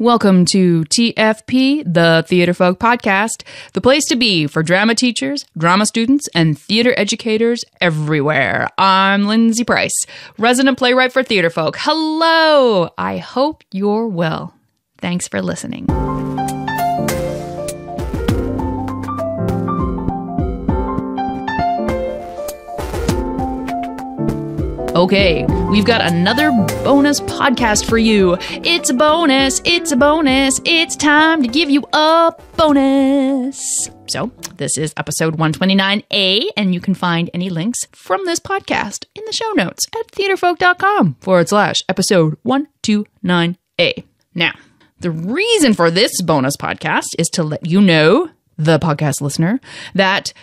Welcome to TFP, the Theatrefolk podcast, the place to be for drama teachers, drama students, and theater educators everywhere. I'm Lindsay Price, resident playwright for Theatrefolk. Hello! I hope you're well. Thanks for listening. Okay, we've got another bonus podcast for you. It's a bonus, it's a bonus, it's time to give you a bonus. So, this is episode 129A, and you can find any links from this podcast in the show notes at theatrefolk.com/episode 129A. Now, the reason for this bonus podcast is to let you know, the podcast listener, that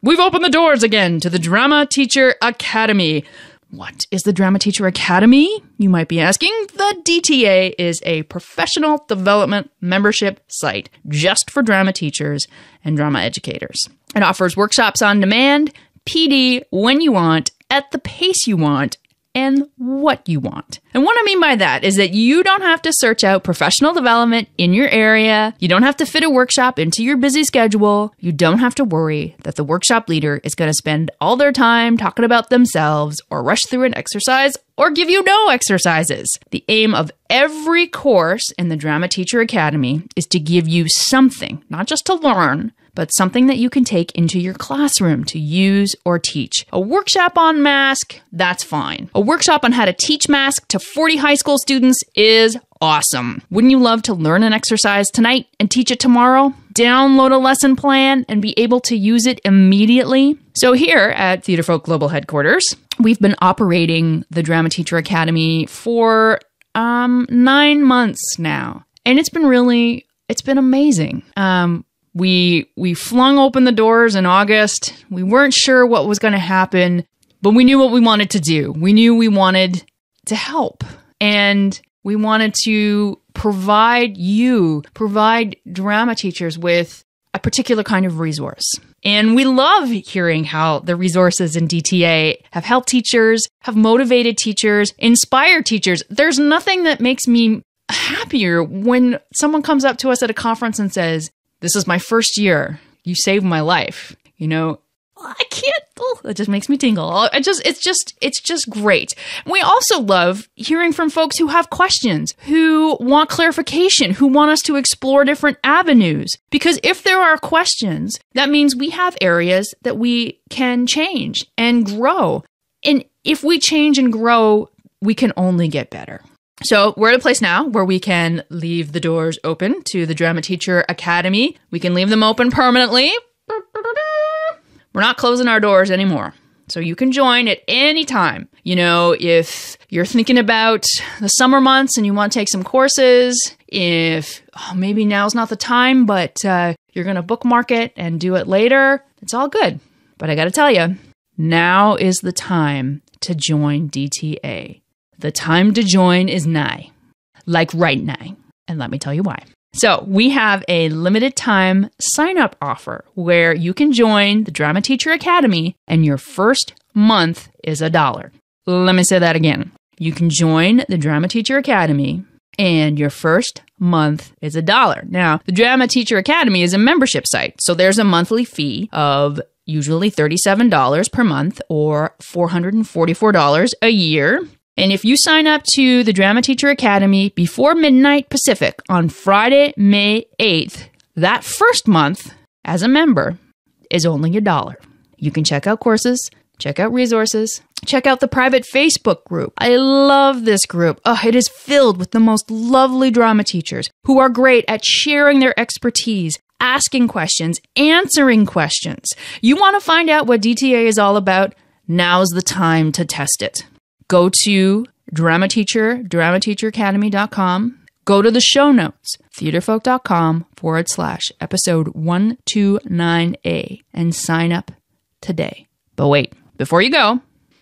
we've opened the doors again to the Drama Teacher Academy. What is the Drama Teacher Academy? You might be asking. The DTA is a professional development membership site just for drama teachers and drama educators. It offers workshops on demand, PD when you want, at the pace you want, and what you want. And what I mean by that is that you don't have to search out professional development in your area. You don't have to fit a workshop into your busy schedule. You don't have to worry that the workshop leader is going to spend all their time talking about themselves or rush through an exercise or give you no exercises. The aim of every course in the Drama Teacher Academy is to give you something, not just to learn, but something that you can take into your classroom to use or teach. A workshop on mask, that's fine. A workshop on how to teach mask to 40 high school students is awesome. Wouldn't you love to learn an exercise tonight and teach it tomorrow? Download a lesson plan and be able to use it immediately? So here at Theatrefolk Global Headquarters, we've been operating the Drama Teacher Academy for 9 months now. And it's been amazing. We flung open the doors in August. We weren't sure what was going to happen, but we knew what we wanted to do. We knew we wanted to help, and we wanted to provide drama teachers with a particular kind of resource. And we love hearing how the resources in DTA have helped teachers, have motivated teachers, inspired teachers. There's nothing that makes me happier when someone comes up to us at a conference and says, "This is my first year. You saved my life." You know, I can't, it just makes me tingle. It's just great. We also love hearing from folks who have questions, who want clarification, who want us to explore different avenues. Because if there are questions, that means we have areas that we can change and grow. And if we change and grow, we can only get better. So we're at a place now where we can leave the doors open to the Drama Teacher Academy. We can leave them open permanently. We're not closing our doors anymore. So you can join at any time. You know, if you're thinking about the summer months and you want to take some courses, if maybe now's not the time, but you're going to bookmark it and do it later, it's all good. But I got to tell you, now is the time to join DTA. The time to join is nigh, like right nigh. And let me tell you why. So we have a limited time sign-up offer where you can join the Drama Teacher Academy and your first month is $1. Let me say that again. You can join the Drama Teacher Academy and your first month is $1. Now, the Drama Teacher Academy is a membership site, so there's a monthly fee of usually $37 per month or $444 a year. And if you sign up to the Drama Teacher Academy before midnight Pacific on Friday, May 8th, that first month as a member is only $1. You can check out courses, check out resources, check out the private Facebook group. I love this group. Oh, it is filled with the most lovely drama teachers who are great at sharing their expertise, asking questions, answering questions. You want to find out what DTA is all about? Now's the time to test it. Go to dramateacheracademy.com. Go to the show notes, theatrefolk.com/episode 129A, and sign up today. But wait, before you go,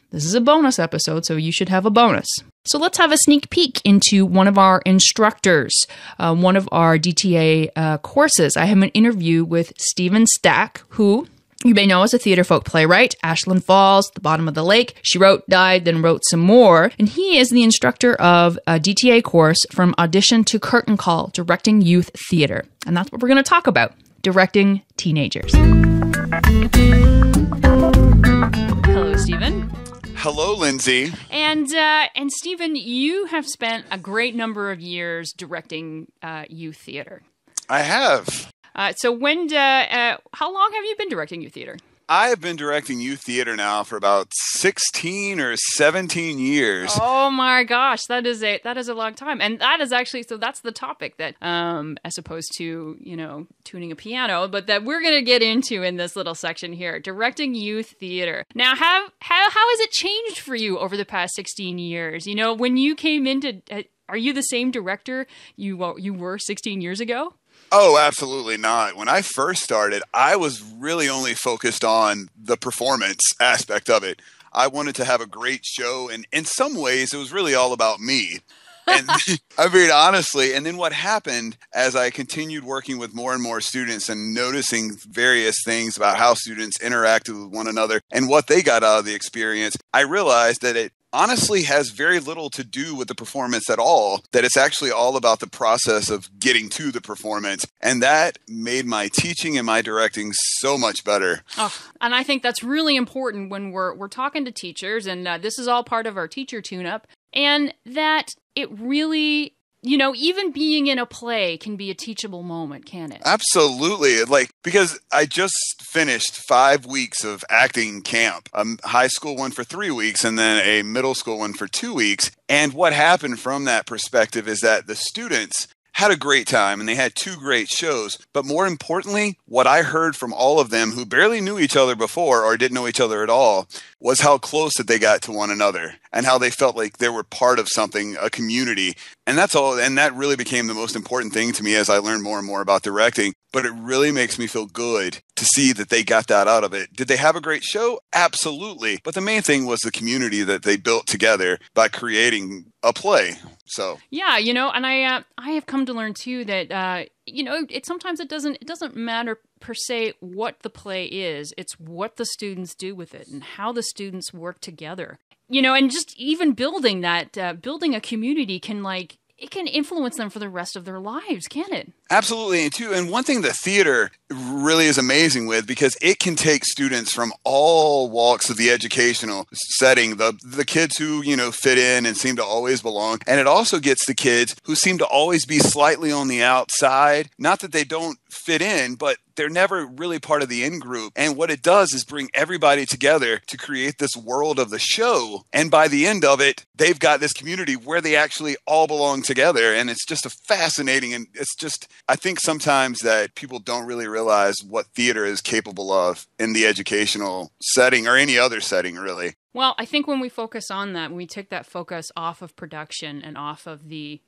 this is a bonus episode, so you should have a bonus. So let's have a sneak peek into one of our instructors, one of our DTA courses. I have an interview with Stephen Stack, who You may know as a Theatrefolk playwright, Ashland Falls, The Bottom of the Lake. She wrote, died, then wrote some more. And he is the instructor of a DTA course from audition to curtain call, directing youth theater. And that's what we're going to talk about, directing teenagers. Hello, Stephen. Hello, Lindsay. And Stephen, you have spent a great number of years directing youth theater. I have. So how long have you been directing youth theater? I have been directing youth theater now for about 16 or 17 years. Oh my gosh, that is a long time. And that is actually, so that's the topic that, as opposed to, tuning a piano, but that we're going to get into in this little section here, directing youth theater. Now, how has it changed for you over the past 16 years? When you came into, are you the same director you were 16 years ago? Oh, absolutely not. When I first started, I was really only focused on the performance aspect of it. I wanted to have a great show, and in some ways, it was really all about me. And I mean, honestly, and then what happened as I continued working with more and more students and noticing various things about how students interacted with one another and what they got out of the experience, I realized that it honestly has very little to do with the performance at all, that it's actually all about the process of getting to the performance. And that made my teaching and my directing so much better. Oh, and I think that's really important when we're talking to teachers, and this is all part of our teacher tune-up, and that it really, even being in a play can be a teachable moment, can it? Absolutely. Because I just finished 5 weeks of acting camp, a high school one for 3 weeks and then a middle school one for 2 weeks. And what happened from that perspective is that the students had a great time and they had 2 great shows. But more importantly, what I heard from all of them who barely knew each other before or didn't know each other at all was how close that they got to one another and how they felt like they were part of something, a community. And that's all. And that really became the most important thing to me as I learned more and more about directing. But it really makes me feel good to see that they got that out of it. Did they have a great show? Absolutely. But the main thing was the community that they built together by creating a play. So yeah, and I have come to learn too that sometimes it doesn't matter per se what the play is. It's what the students do with it and how the students work together. And just even building that, building a community can it can influence them for the rest of their lives, can it? Absolutely. And one thing that theater really is amazing with, because it can take students from all walks of the educational setting, the kids who, fit in and seem to always belong. And it also gets the kids who seem to always be slightly on the outside. Not that they don't fit in, but they're never really part of the in-group. And what it does is bring everybody together to create this world of the show. And by the end of it, they've got this community where they actually all belong together. And it's just a fascinating, and it's just, I think sometimes that people don't really realize what theater is capable of in the educational setting or any other setting, really. Well, I think when we focus on that, when we take that focus off of production and off of the,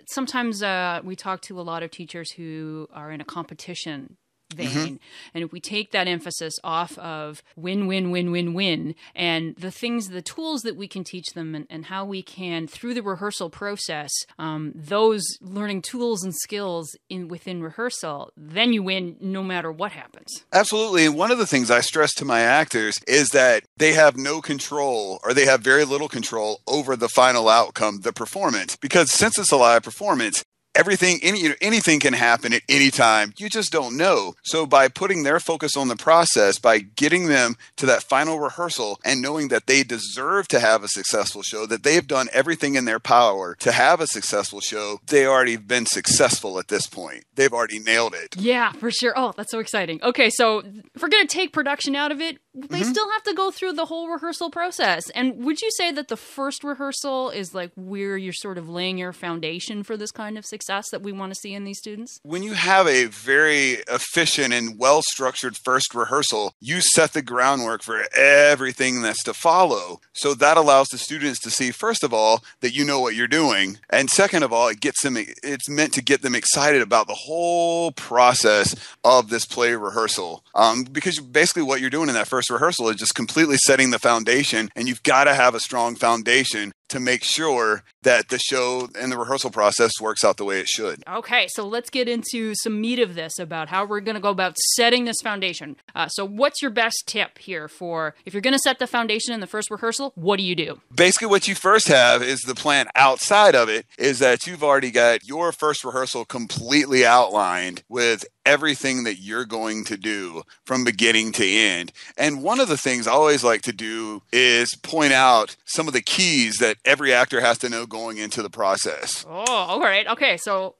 sometimes we talk to a lot of teachers who are in a competition vein. Mm-hmm. And if we take that emphasis off of win, win, win, win, win, and the tools that we can teach them and how we can, through the rehearsal process, those learning tools and skills within rehearsal, then you win no matter what happens. Absolutely. And one of the things I stress to my actors is that they have no control, or they have very little control over the final outcome, the performance. Because since it's a live performance, anything can happen at any time. You just don't know. So by putting their focus on the process, by getting them to that final rehearsal and knowing that they deserve to have a successful show, that they've done everything in their power to have a successful show, they already been successful at this point. They've already nailed it. Yeah, for sure. Oh, that's so exciting. Okay, so if we're going to take production out of it, they still have to go through the whole rehearsal process. And would you say that the first rehearsal is where you're sort of laying your foundation for this kind of success that we want to see in these students? When you have a very efficient and well-structured first rehearsal, you set the groundwork for everything that's to follow. So that allows the students to see, first of all, that you know what you're doing. And second of all, it's meant to get them excited about the whole process of this play rehearsal. Because basically what you're doing in that first rehearsal is just completely setting the foundation, and you've got to have a strong foundation to make sure that the show and the rehearsal process works out the way it should. Okay, so let's get into some meat of this about how we're going to go about setting this foundation. So what's your best tip here for if you're going to set the foundation in the first rehearsal, what do you do? Basically, what you first have is the plan outside of it is that you've already got your first rehearsal completely outlined with everything that you're going to do from beginning to end. And one of the things I always like to do is point out some of the keys that every actor has to know going into the process. Oh, all right. Okay, so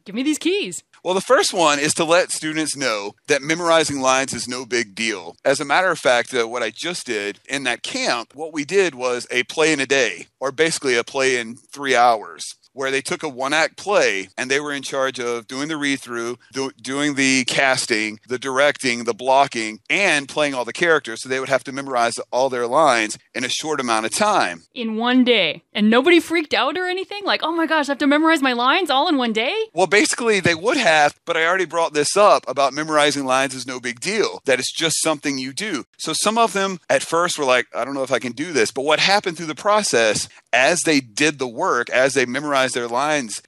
give me these keys. Well, the first one is to let students know that memorizing lines is no big deal. As a matter of fact, what I just did in that camp, what we did was a play in a day, or basically a play in 3 hours, where they took a one-act play and they were in charge of doing the read-through, doing the casting, the directing, the blocking, and playing all the characters. So they would have to memorize all their lines in a short amount of time. In one day. And nobody freaked out or anything? Like, oh my gosh, I have to memorize my lines all in one day? Well, basically they would have, but I already brought this up about memorizing lines is no big deal, that it's just something you do. So some of them at first were like, I don't know if I can do this. But what happened through the process, as they did the work, as they memorized their lines,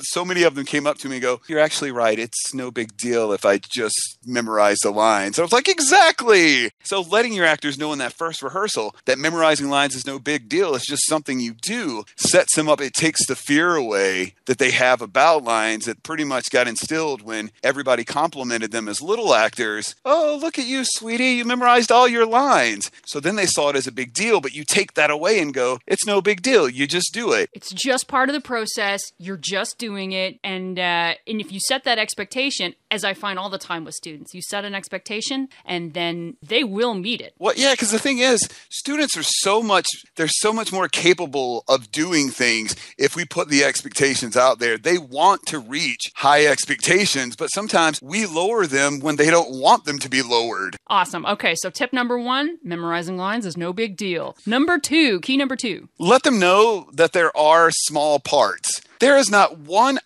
so many of them came up to me and go, you're actually right. It's no big deal if I just memorize the lines. I was like, exactly. So letting your actors know in that first rehearsal that memorizing lines is no big deal. It's just something you do sets them up. It takes the fear away that they have about lines that pretty much got instilled when everybody complimented them as little actors. Oh, look at you, sweetie. You memorized all your lines. So then they saw it as a big deal, but you take that away and go, it's no big deal. You just do it. It's just part of the process. You're just doing it. And if you set that expectation, as I find all the time with students, you set an expectation and then they will meet it. Well, yeah, because the thing is, students are so much more capable of doing things if we put the expectations out there. They want to reach high expectations, but sometimes we lower them when they don't want them to be lowered. Awesome. Okay, so tip number 1, memorizing lines is no big deal. Key number 2. Let them know that there are small parts. There is not one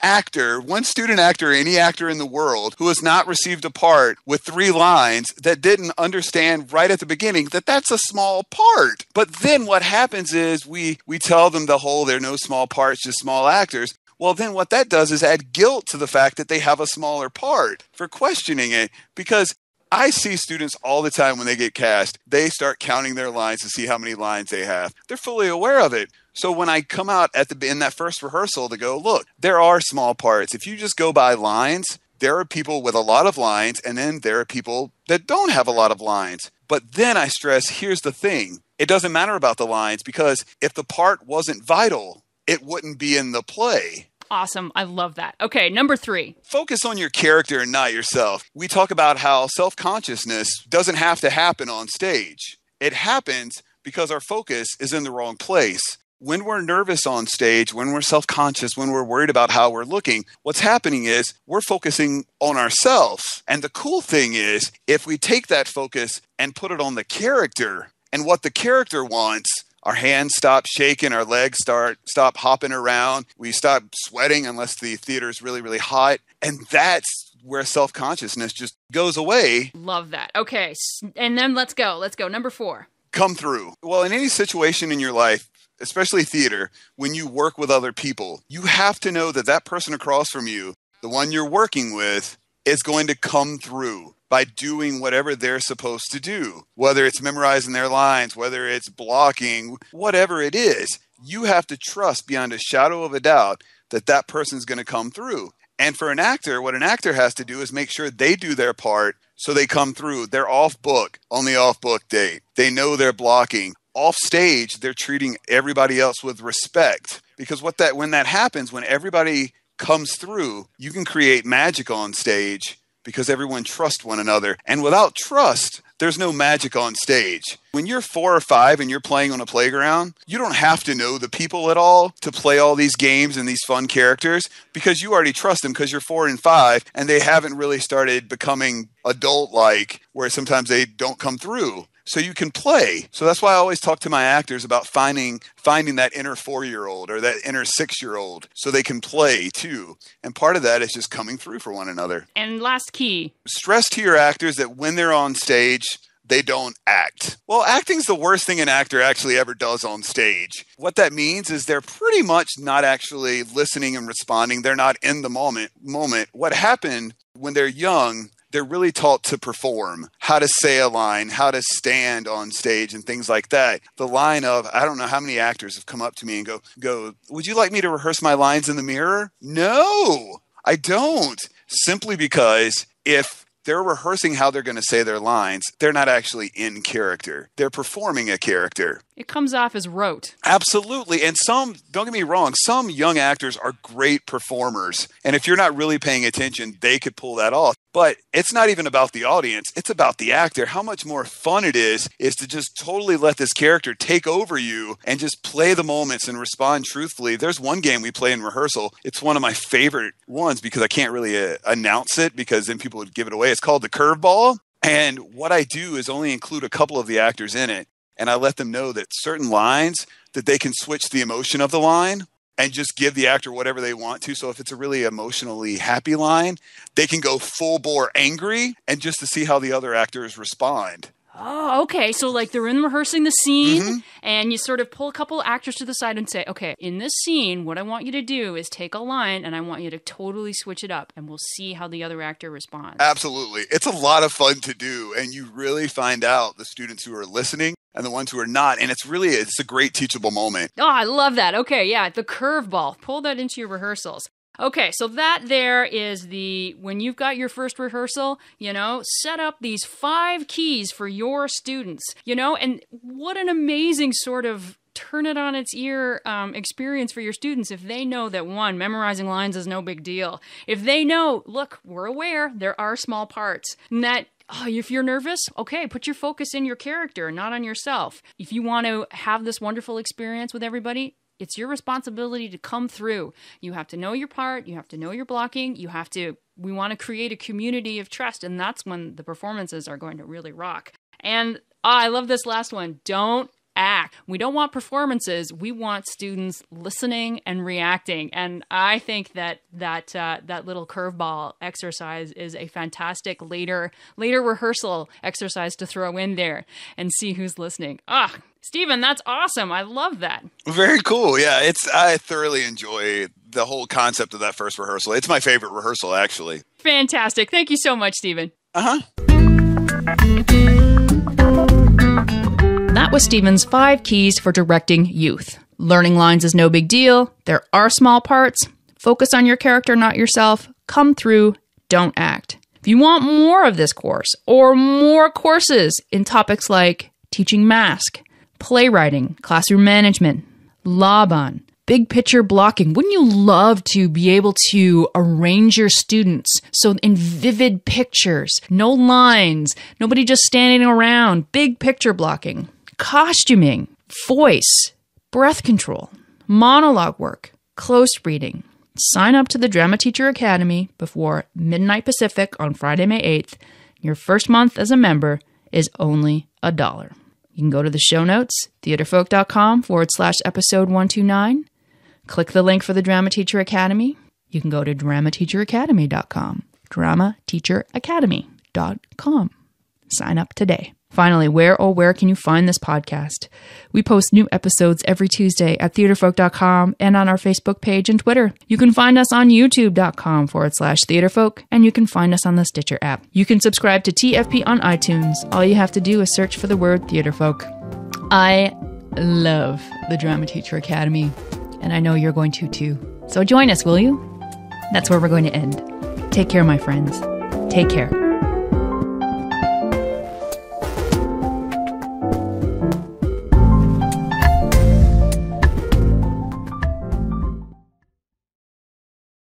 student actor, any actor in the world who has not received a part with 3 lines that didn't understand right at the beginning that that's a small part. But then what happens is we tell them there are no small parts, just small actors. Well, then what that does is add guilt to the fact that they have a smaller part for questioning it, because I see students all the time when they get cast, they start counting their lines to see how many lines they have. They're fully aware of it. So when I come out in that first rehearsal to go, look, there are small parts. If you just go by lines, there are people with a lot of lines, and then there are people that don't have a lot of lines. But then I stress, here's the thing. It doesn't matter about the lines, because if the part wasn't vital, it wouldn't be in the play. Awesome. I love that. Okay, number 3. Focus on your character and not yourself. We talk about how self-consciousness doesn't have to happen on stage. It happens because our focus is in the wrong place. When we're nervous on stage, when we're self-conscious, when we're worried about how we're looking, what's happening is we're focusing on ourselves. And the cool thing is, if we take that focus and put it on the character and what the character wants, our hands stop shaking, our legs stop hopping around, we stop sweating unless the theater is really, really hot. And that's where self-consciousness just goes away. Love that. Okay, and then let's go. Number 4. Come through. Well, in any situation in your life, especially theater, when you work with other people, you have to know that that person across from you, the one you're working with, is going to come through by doing whatever they're supposed to do. Whether it's memorizing their lines, whether it's blocking, whatever it is, you have to trust beyond a shadow of a doubt that that person's going to come through. And for an actor, what an actor has to do is make sure they do their part so they come through. They're off book on the off book date. They know they're blocking. Off stage, they're treating everybody else with respect. Because when that happens, when everybody comes through, you can create magic on stage because everyone trusts one another. And without trust, there's no magic on stage. When you're 4 or 5 and you're playing on a playground, you don't have to know the people at all to play all these games and these fun characters because you already trust them because you're 4 and 5 and they haven't really started becoming adult-like where sometimes they don't come through. So you can play. So that's why I always talk to my actors about finding that inner 4-year-old or that inner 6-year-old so they can play too. And part of that is just coming through for one another. And last key. Stress to your actors that when they're on stage, they don't act. Well, acting's the worst thing an actor actually ever does on stage. What that means is they're pretty much not actually listening and responding. They're not in the moment. What happened when they're young, they're really taught to perform, how to say a line, how to stand on stage and things like that. The line of, I don't know how many actors have come up to me and go, would you like me to rehearse my lines in the mirror? No, I don't. Simply because if they're rehearsing how they're going to say their lines, they're not actually in character. They're performing a character. It comes off as rote. Absolutely. And some, don't get me wrong, some young actors are great performers. And if you're not really paying attention, they could pull that off. But it's not even about the audience. It's about the actor. How much more fun it is to just totally let this character take over you and just play the moments and respond truthfully. There's one game we play in rehearsal. It's one of my favorite ones because I can't really announce it because then people would give it away. It's called the curveball. And what I do is only include a couple of the actors in it. And I let them know that certain lines, that they can switch the emotion of the line and just give the actor whatever they want to. So if it's a really emotionally happy line, they can go full bore angry and just to see how the other actors respond. Oh, okay. So like they're in rehearsing the scene and you sort of pull a couple actors to the side and say, okay, in this scene, what I want you to do is take a line and I want you to totally switch it up and we'll see how the other actor responds. Absolutely. It's a lot of fun to do. And you really find out the students who are listening and the ones who are not. And it's a great teachable moment. Oh, I love that. Okay, yeah, the curveball. Pull that into your rehearsals. Okay, so that there is when you've got your first rehearsal, set up these 5 keys for your students, and what an amazing sort of turn it on its ear experience for your students if they know that, one, memorizing lines is no big deal. If they know, look, we're aware there are small parts, and that if you're nervous, okay, put your focus in your character, not on yourself. If you want to have this wonderful experience with everybody, it's your responsibility to come through. You have to know your part. You have to know your blocking. We want to create a community of trust, and that's when the performances are going to really rock. And I love this last one. Don't act. We don't want performances. We want students listening and reacting. And I think that little curveball exercise is a fantastic later rehearsal exercise to throw in there and see who's listening. Stephen, that's awesome. I love that. Very cool. Yeah, I thoroughly enjoy the whole concept of that first rehearsal. It's my favorite rehearsal, actually. Fantastic. Thank you so much, Stephen. That was Stephen's 5 keys for directing youth. Learning lines is no big deal. There are small parts. Focus on your character, not yourself. Come through. Don't act. If you want more of this course or more courses in topics like teaching mask, playwriting, classroom management, Laban, big picture blocking. Wouldn't you love to be able to arrange your students so in vivid pictures, no lines, nobody just standing around, big picture blocking, costuming, voice, breath control, monologue work, close reading. Sign up to the Drama Teacher Academy before midnight Pacific on Friday, May 8th. Your first month as a member is only $1. You can go to the show notes, theatrefolk.com/episode 129. Click the link for the Drama Teacher Academy. You can go to dramateacheracademy.com, dramateacheracademy.com. Sign up today. Finally, where can you find this podcast? We post new episodes every Tuesday at theatrefolk.com and on our Facebook page and Twitter. You can find us on youtube.com/theatrefolk, and you can find us on the Stitcher app. You can subscribe to TFP on iTunes. All you have to do is search for the word Theatrefolk. I love the Drama Teacher Academy, and I know you're going to too. So join us, will you? That's where we're going to end. Take care, my friends. Take care.